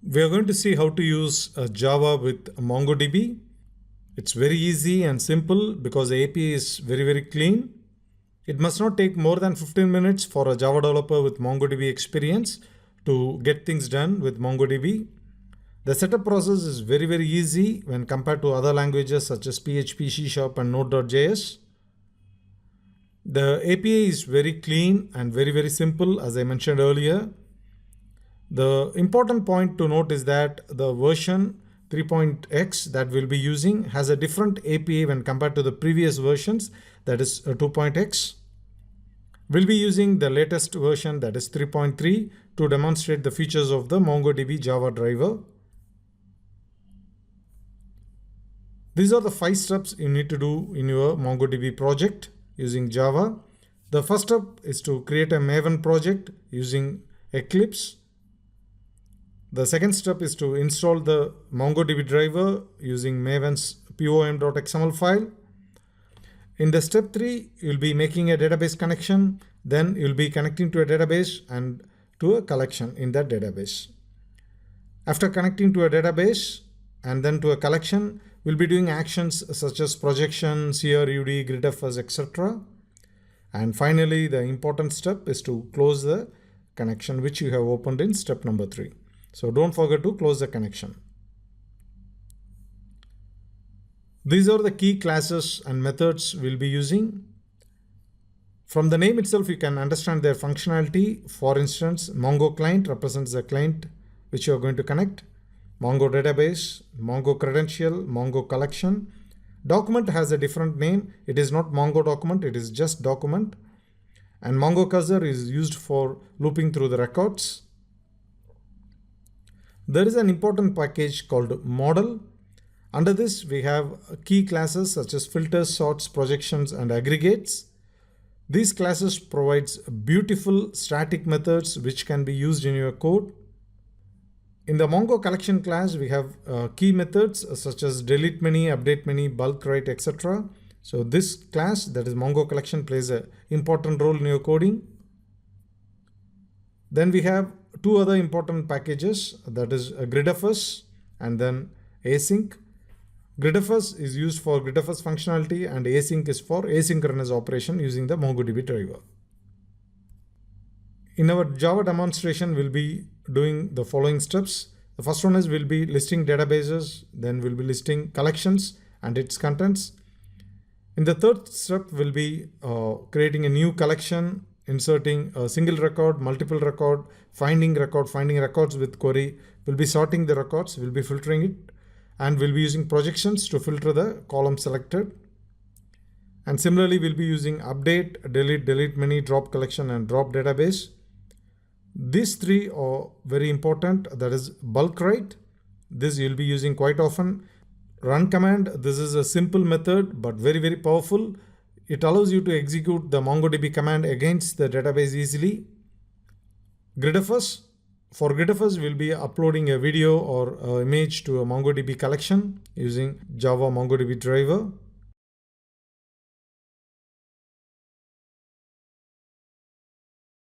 We are going to see how to use Java with MongoDB. It's very easy and simple because the API is very clean. It must not take more than 15 minutes for a Java developer with MongoDB experience to get things done with MongoDB. The setup process is very easy when compared to other languages such as PHP, C# and Node.js. The API is very clean and very simple, as I mentioned earlier. The important point to note is that the version 3.x that we'll be using has a different API when compared to the previous versions, that is 2.x. We'll be using the latest version, that is 3.3, to demonstrate the features of the MongoDB Java driver. These are the 5 steps you need to do in your MongoDB project using Java. The first step is to create a Maven project using Eclipse. The second step is to install the MongoDB driver using Maven's pom.xml file. In the step 3, you'll be making a database connection. Then you'll be connecting to a database and to a collection in that database. After connecting to a database and then to a collection, we'll be doing actions such as projection, CRUD, gridfs, etc. And finally, the important step is to close the connection which you have opened in step number 3. So don't forget to close the connection. These are the key classes and methods we'll be using. From the name itself, you can understand their functionality. For instance, Mongo client represents the client which you are going to connect. Mongo database, Mongo credential, Mongo collection. Document has a different name. It is not Mongo document, it is just document. And Mongo cursor is used for looping through the records. There is an important package called model. Under this, we have key classes such as filters, sorts, projections, and aggregates. These classes provides beautiful static methods which can be used in your code. In the Mongo collection class, we have key methods such as delete many, update many, bulk write, etc. So this class, that is Mongo collection, plays an important role in your coding. Then we have 2 other important packages, that is gridfs and then async. Gridfs is used for gridfs functionality and async is for asynchronous operation using the MongoDB driver. In our Java demonstration, we'll be doing the following steps. The first one is we'll be listing databases, then we'll be listing collections and its contents. In the third step, we'll be creating a new collection, inserting a single record, multiple record, finding records with query. We'll be sorting the records, we'll be filtering it, and we'll be using projections to filter the column selected. And similarly, we'll be using update, delete many, drop collection, and drop database. These 3 are very important, that is bulk write. This you'll be using quite often. Run command, this is a simple method but very powerful. It allows you to execute the MongoDB command against the database easily. Gridfs. For gridfs, we'll be uploading a video or image to a MongoDB collection using Java MongoDB driver.